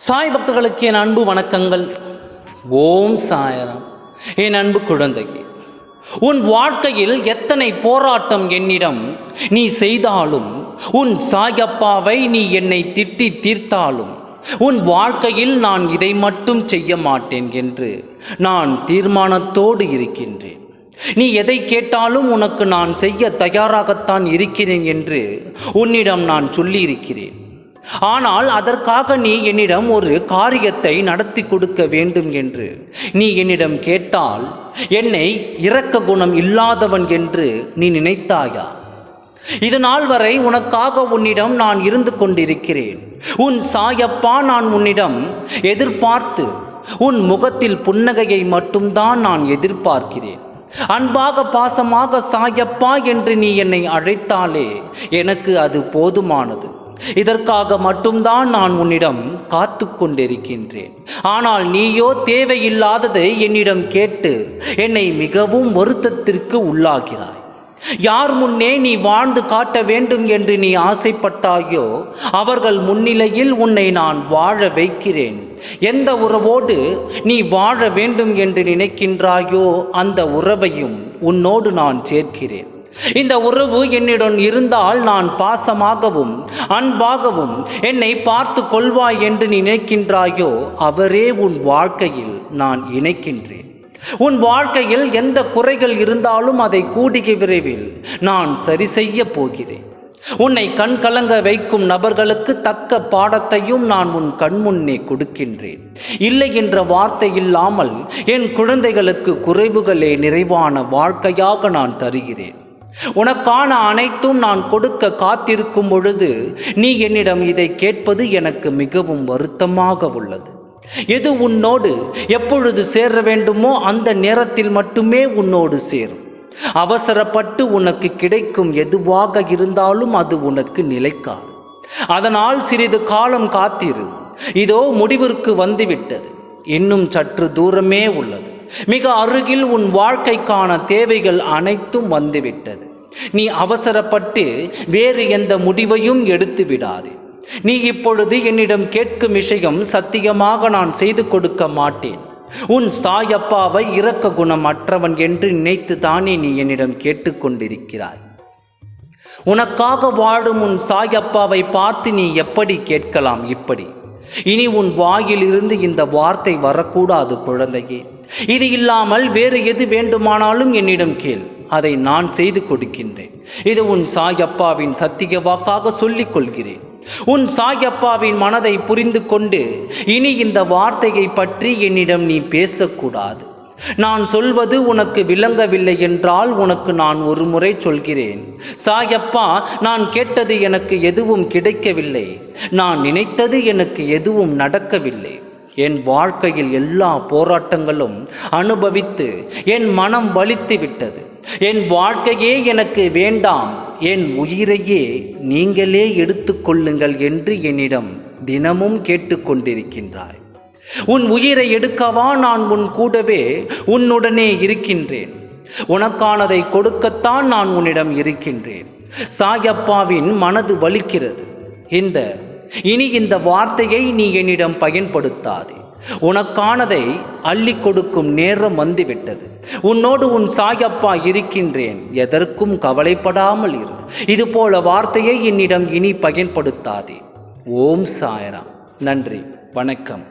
சாய் பக்தர்களுக்கு என் அன்பு வணக்கங்கள். ஓம் சாயராம். என் அன்பு குழந்தையே, உன் வாழ்க்கையில் எத்தனை போராட்டம் என்னிடம் நீ செய்தாலும், உன் சாயப்பாவை நீ என்னை திட்டி தீர்த்தாலும், உன் வாழ்க்கையில் நான் இதை மட்டும் செய்ய மாட்டேன் என்று நான் தீர்மானத்தோடு இருக்கின்றேன். நீ எதை கேட்டாலும் உனக்கு நான் செய்ய தயாராகத்தான் இருக்கிறேன் என்று உன்னிடம் நான் சொல்லியிருக்கிறேன். ஆனால் அதற்காக நீ என்னிடம் ஒரு காரியத்தை நடத்தி கொடுக்க வேண்டும் என்று நீ என்னிடம் கேட்டால், என்னை இரக்க குணம் இல்லாதவன் என்று நீ நினைத்தாயா? இது நாள் வரை உனக்காக உன்னிடம் நான் இருந்து கொண்டிருக்கிறேன். உன் சாயப்பா நான் உன்னிடம் எதிர்பார்த்து உன் முகத்தில் புன்னகையை மட்டும்தான் நான் எதிர்பார்க்கிறேன். அன்பாக பாசமாக சாயப்பா என்று நீ என்னை அழைத்தாலே எனக்கு அது போதுமானது. இதற்காக மட்டும்தான் நான் உன்னிடம் காத்து கொண்டிருக்கின்றேன். ஆனால் நீயோ தேவையில்லாததை என்னிடம் கேட்டு என்னை மிகவும் வருத்தத்திற்கு உள்ளாகிறாய். யார் முன்னே நீ வாழ்ந்து காட்ட வேண்டும் என்று நீ ஆசைப்பட்டாயோ அவர்கள் முன்னிலையில் உன்னை நான் வாழ வைக்கிறேன். எந்த உறவோடு நீ வாழ வேண்டும் என்று நினைக்கின்றாயோ அந்த உறவையும் உன்னோடு நான் சேர்க்கிறேன். இந்த உறவு என்னிடம் இருந்தால் நான் பாசமாகவும் அன்பாகவும் என்னை பார்த்து கொள்வாய் என்று நினைக்கின்றாயோ அவரே உன் வாழ்க்கையில் நான் இணைக்கின்றேன். உன் வாழ்க்கையில் எந்த குறைகள் இருந்தாலும் அதை கூடிய விரைவில் நான் சரி செய்ய போகிறேன். உன்னை கண் கலங்க வைக்கும் நபர்களுக்கு தக்க பாடத்தையும் நான் உன் கண்முன்னே கொடுக்கின்றேன். இல்லை என்ற வார்த்தை இல்லாமல் என் குழந்தைகளுக்கு குறைவுகளே நிறைவான வாழ்க்கையாக நான் தருகிறேன். உனக்கான அனைத்தும் நான் கொடுக்க காத்திருக்கும் பொழுது நீ என்னிடம் இதை கேட்பது எனக்கு மிகவும் வருத்தமாக உள்ளது. எது உன்னோடு எப்பொழுது சேர வேண்டுமோ அந்த நேரத்தில் மட்டுமே உன்னோடு சேரும். அவசரப்பட்டு உனக்கு கிடைக்கும் எதுவாக இருந்தாலும் அது உனக்கு நிலைக்காது. அதனால் சிறிது காலம் காத்திரு. இதோ முடிவிற்கு வந்துவிட்டது. இன்னும் சற்று தூரமே உள்ளது. மிக அருகில் உன் வாழ்க்கைக்கான தேவைகள் அனைத்தும் வந்துவிட்டது. நீ அவசரப்பட்டு வேறு எந்த முடிவையும் எடுத்து விடாதே. நீ இப்பொழுது என்னிடம் கேட்கும் விஷயம் சத்தியமாக நான் செய்து கொடுக்க மாட்டேன். உன் சாயப்பாவை இரக்க குணம் அற்றவன் என்று நினைத்து தானே நீ என்னிடம் கேட்டுக்கொண்டிருக்கிறாய். உனக்காக வாழும் உன் சாயப்பாவை பார்த்து நீ எப்படி கேட்கலாம்? இப்படி இனி உன் வாயிலிருந்து இந்த வார்த்தை வரக்கூடாது குழந்தையே. இது இல்லாமல் வேறு எது வேண்டுமானாலும் என்னிடம் கேள், அதை நான் செய்து கொடுக்கின்றேன். இது உன் சாயப்பாவின் சத்திய வாக்காக சொல்லிக் கொள்கிறேன். உன் சாயப்பாவின் மனதை புரிந்து கொண்டு இனி இந்த வார்த்தையை பற்றி என்னிடம் நீ பேசக்கூடாது. நான் சொல்வது உனக்கு விளங்கவில்லை என்றால் உனக்கு நான் ஒரு முறை சொல்கிறேன். சாயப்பா, நான் கேட்டது எனக்கு எதுவும் கிடைக்கவில்லை. நான் நினைத்தது எனக்கு எதுவும் நடக்கவில்லை. என் வாழ்க்கையில் எல்லா போராட்டங்களும் அனுபவித்து என் மனம் வலித்து விட்டது. என் வாழ்க்கையே எனக்கு வேண்டாம், என் உயிரையே நீங்களே எடுத்துக்கொள்ளுங்கள் என்று என்னிடம் தினமும் கேட்டுக்கொண்டிருக்கின்றாய். உன் உயிரை எடுக்கவா நான் உன் கூடவே உன்னுடனே இருக்கின்றேன். உனக்கானதை கொடுக்கத்தான் நான் உன்னிடம் இருக்கின்றேன். சாயப்பாவின் மனது வலிக்கிறது. இனி இந்த வார்த்தையை நீ என்னிடம் பயன்படுத்தாதே. உனக்கானதை அள்ளி கொடுக்கும் நேரம் வந்துவிட்டது. உன்னோடு உன் சாயப்பா இருக்கின்றேன். எதற்கும் கவலைப்படாமல் இரு. இதுபோல வார்த்தையை என்னிடம் இனி பயன்படுத்தாதே. ஓம் சாயராம். நன்றி, வணக்கம்.